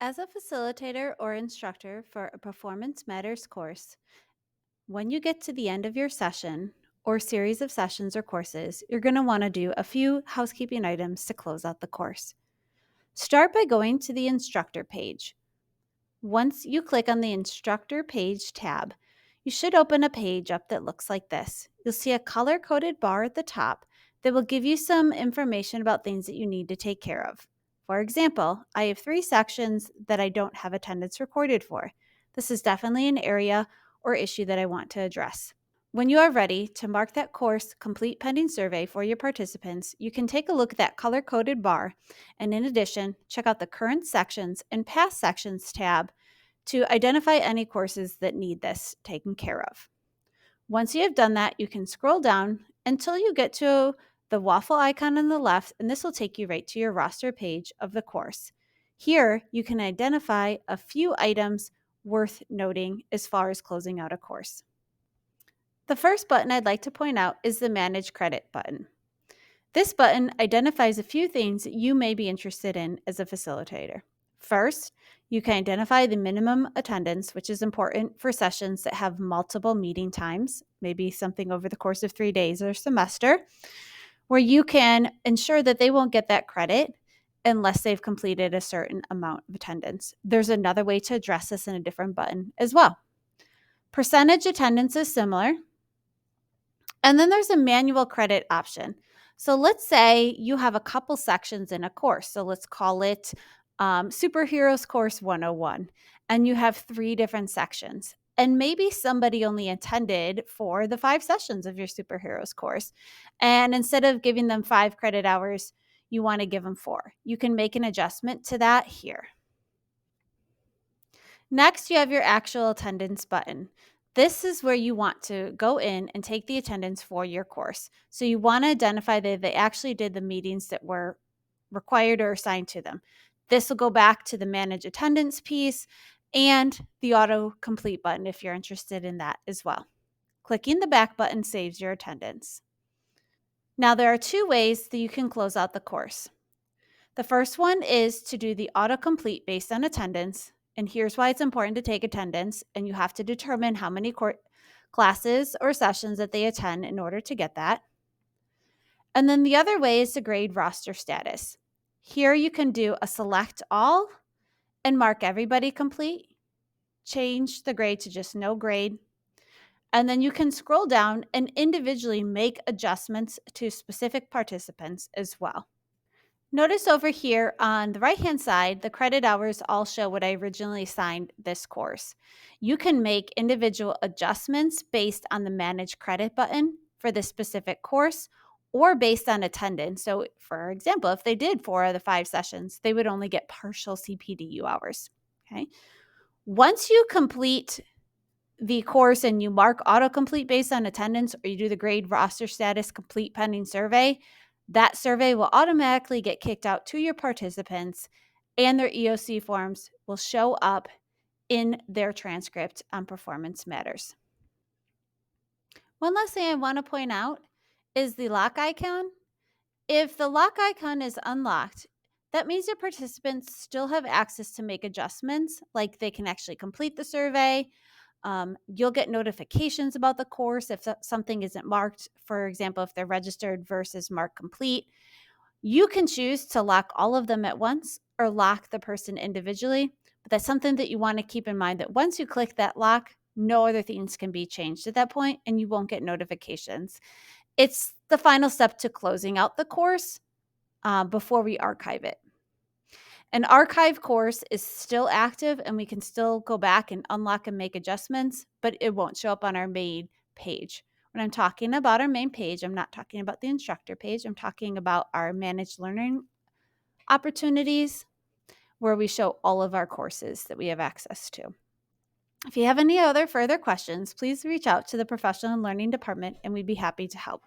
As a facilitator or instructor for a Performance Matters course, when you get to the end of your session or series of sessions or courses, you're going to want to do a few housekeeping items to close out the course. Start by going to the instructor page. Once you click on the instructor page tab, you should open a page up that looks like this. You'll see a color coded bar at the top that will give you some information about things that you need to take care of. For example, I have 3 sections that I don't have attendance recorded for. This is definitely an area or issue that I want to address. When you are ready to mark that course complete pending survey for your participants, you can take a look at that color coded bar and, in addition, check out the current sections and past sections tab to identify any courses that need this taken care of. Once you have done that, you can scroll down until you get to the waffle icon on the left, and this will take you right to your roster page of the course. Here, you can identify a few items worth noting as far as closing out a course. The first button I'd like to point out is the Manage Credit button. This button identifies a few things that you may be interested in as a facilitator. First, you can identify the minimum attendance, which is important for sessions that have multiple meeting times, maybe something over the course of 3 days or semester, where you can ensure that they won't get that credit unless they've completed a certain amount of attendance. There's another way to address this in a different button as well. Percentage attendance is similar. And then there's a manual credit option. So let's say you have a couple sections in a course. So let's call it Superheroes Course 101, and you have 3 different sections. And maybe somebody only attended for the 5 sessions of your Superheroes course. And instead of giving them 5 credit hours, you want to give them 4. You can make an adjustment to that here. Next, you have your actual attendance button. This is where you want to go in and take the attendance for your course. So you want to identify that they actually did the meetings that were required or assigned to them. This will go back to the manage attendance piece and the auto complete button if you're interested in that as well. Clicking the back button saves your attendance. Now, there are 2 ways that you can close out the course. The first one is to do the autocomplete based on attendance. And here's why it's important to take attendance. And you have to determine how many classes or sessions that they attend in order to get that. And then the other way is to grade roster status. Here you can do a select all and mark everybody complete, change the grade to just no grade. And then you can scroll down and individually make adjustments to specific participants as well. Notice over here on the right-hand side, the credit hours all show what I originally assigned this course. You can make individual adjustments based on the Manage Credit button for this specific course or based on attendance. So, for example, if they did 4 of the 5 sessions, they would only get partial CPDU hours. Okay. Once you complete the course and you mark autocomplete based on attendance, or you do the grade roster status complete pending survey, that survey will automatically get kicked out to your participants and their EOC forms will show up in their transcript on Performance Matters. One last thing I want to point out is the lock icon. If the lock icon is unlocked, that means your participants still have access to make adjustments, like they can actually complete the survey. You'll get notifications about the course if something isn't marked. For example, if they're registered versus marked complete. You can choose to lock all of them at once or lock the person individually. But that's something that you want to keep in mind, that once you click that lock, no other things can be changed at that point and you won't get notifications. It's the final step to closing out the course before we archive it. An archive course is still active and we can still go back and unlock and make adjustments, but it won't show up on our main page. When I'm talking about our main page, I'm not talking about the instructor page. I'm talking about our managed learning opportunities where we show all of our courses that we have access to. If you have any other further questions, please reach out to the Professional Learning Department and we'd be happy to help.